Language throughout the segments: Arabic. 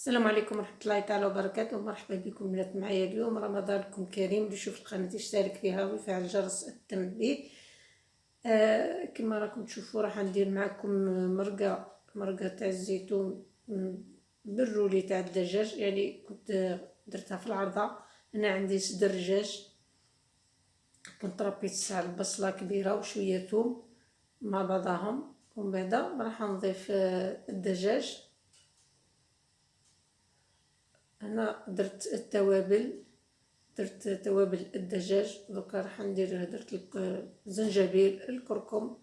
السلام عليكم ورحمة الله تعالى وبركاته. مرحبا بكم بنات معايا اليوم. رمضانكم كريم. اللي يشوف القناة يشترك فيها ويفعل جرس التنبيه. كما راكم تشوفوا راح ندير معكم مرقة تاع الزيتون بالرولي تاع الدجاج. يعني كنت درتها في العرضة. انا عندي صدر دجاج، كنت ربيت ساعة البصلة كبيرة وشوية ثوم مع بعضهم، ومن بعد راح نضيف الدجاج. انا درت التوابل، درت توابل الدجاج. دوكا راح ندير درت الزنجبيل، الكركم،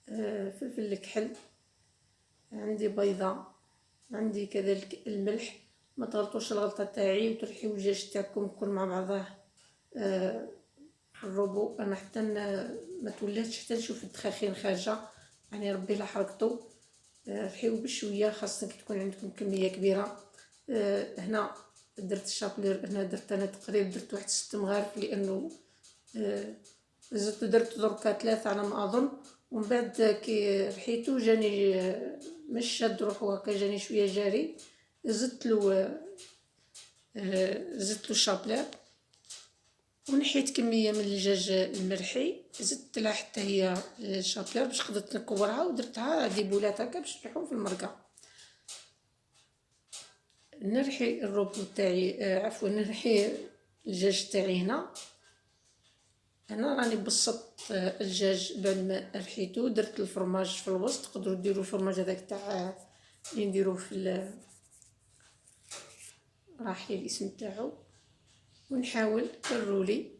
فلفل الكحل، عندي بيضة، عندي كذلك الملح. ما تغلطوش الغلطه تاعي وترحيو الدجاج تاعكم كل مع بعضه. حربو انا حتى ما تولاتش حتى نشوف الدخاخين خارجه، يعني ربي لا حرقتو. رحيو بشويه، خاصة كي تكون عندكم كميه كبيره. هنا درت الشابلير، هنا درت انا تقريبا درت واحد 6 مغارف، لانه زدت درت دركا 3 على ما اظن. ومن بعد كي رحيتو جاني مش شاد روحو هكا، جاني شويه جاري. زدتلو الشابلير ونحيت كميه من الدجاج المرحي، زدت لها حتى هي الشابلير باش قدرت نكورها، ودرتها ديبولات هكا باش نريحهم في المرقه. نرحي الروبو تاعي، عفوا نرحي الدجاج تاعي. هنا انا راني بسطت الدجاج بعد ما رحيتو، درت الفرماج في الوسط. تقدروا ديروا الفرماج هذاك تاع اللي نديروه في راحي الاسم تاعو. ونحاول الرولي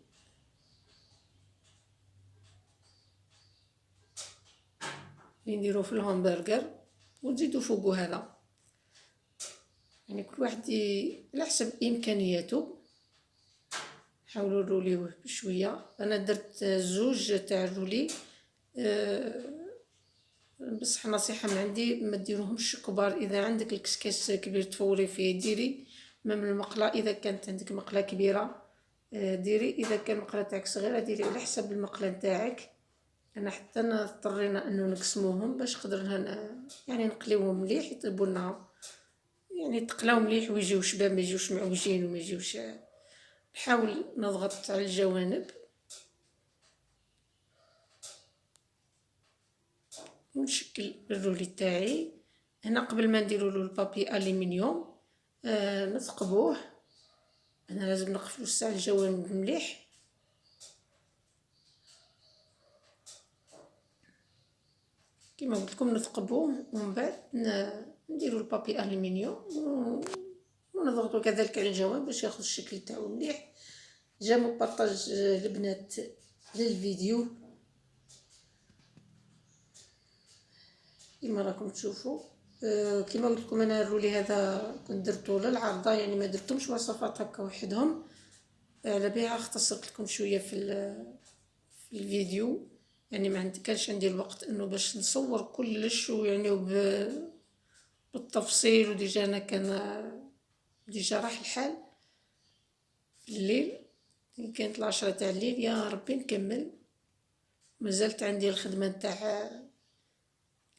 اللي نديروه في الهامبرغر، وتزيدوا فوقو هذا. يعني كل واحد على حسب امكانياته. حاولوا نروليوه بشويه. انا درت زوج تاع الرولي، بصح نصيحه من عندي ما ديروهمش كبار. اذا عندك الكسكاس كبير تفوري فيه ديري، من المقله اذا كانت عندك مقله كبيره ديري، اذا كان المقله تاعك صغيره ديري على حسب المقله نتاعك. انا حتى اضطرينا انه نقسموهم باش قدرنا يعني نقليوهم مليح يطيبوا لنا، يعني تقلاو مليح ويجيو شباب، ما يجيوش معوجين وما يجيوش. نحاول نضغط على الجوانب ونشكل الرولي تاعي. هنا قبل ما نديرو له البابي الومنيوم نثقبوه. انا لازم نقفلو الساعه الجوانب مليح. كما قلت لكم نثقبوه، ومن بعد نديرو البابي الومنيوم ونضغطو كذلك على الجوانب باش ياخذ الشكل تاعو مليح. جامو بارطاج البنات للفيديو كما راكم تشوفوا. كما قلت لكم انا الرولي هذا كنت درتو للعرضه، يعني ما درتهمش وصفات هكا وحدهم. على بها اختصرت لكم شويه في الفيديو، يعني ما كانش عندي الوقت انه باش نصور كلش ويعني بالتفصيل. وديجا انا كان ديجا راح الحال في الليل، كانت 10 تاع الليل. يا ربي نكمل، مازالت عندي الخدمه تاع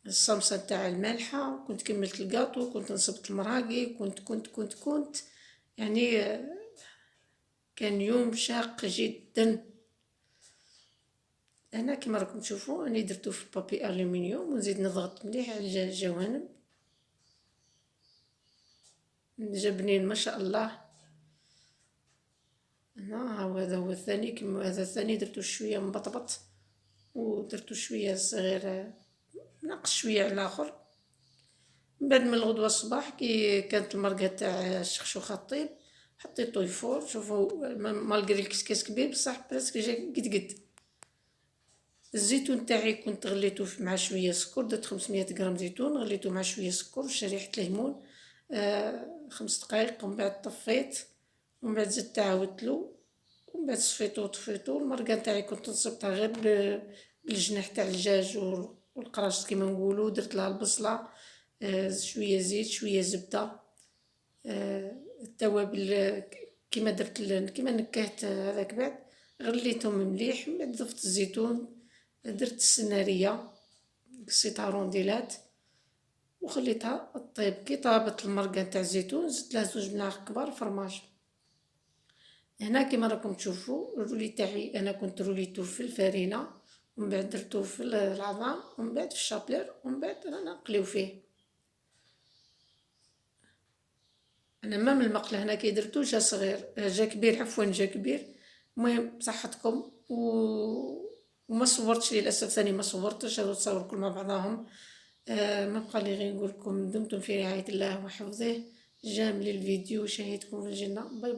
الصمصه تاع المالحه. كنت كملت الكاطو، كنت نصبت المراقي، كنت يعني كان يوم شاق جدا. هنا كما راكم تشوفوا اني درتو في البابي الومنيوم، ونزيد نضغط مليح على الجوانب. جا بنين ما شاء الله. هنا هذا هو الثاني، كما هذا الثاني درتو شويه مبطبط، ودرتو شويه صغير ناقص شويه على الاخر. من بعد من الغدوه الصباح كي كانت المرقه تاع الشخشوخه طيب، حطيتو يفور. شوفوا مالغري الكسكاس كبير بصح برسك جا قد الزيتون تاعي كنت غليته مع شويه سكر. درت 500 غرام زيتون غليته مع شويه سكر وشريحه ليمون 5 دقائق. ومن بعد طفيت، ومن بعد زدت عاودتلو، ومن بعد صفيتو وطفيتو. المرقه تاعي كنت نصبتها غير بالجناح تاع الدجاج والقراص كيما نقولوا. درت لها البصله، شويه زيت شويه زبده، التوابل كيما درت كيما نكهت هذاك. بعد غليتهم مليح، من بعد ضفت الزيتون، درت السناريه قصيتها رونديلات، وخليتها طيب. كي طابت المرقة تاع الزيتون زدت لها 2 ملاعق كبار فرماج. هنا كيما راكم تشوفوا الرولي تاعي انا كنت روليتو في الفرينه، ومن بعد درتو في العظام، ومن بعد في الشابلير، ومن بعد رانا نقليو فيه. انا مام المقله هنا كي درتو جا صغير، جا كبير، عفوا جا كبير. المهم بصحتكم وما صورتش للاسف، ثاني ما صورتش، هذو تصور كل مع بعضهم. ما بقى لي غير نقول لكم دمتم في رعايه الله وحفظه. جامل الفيديو، شاهدكم في الجنه. باي باي.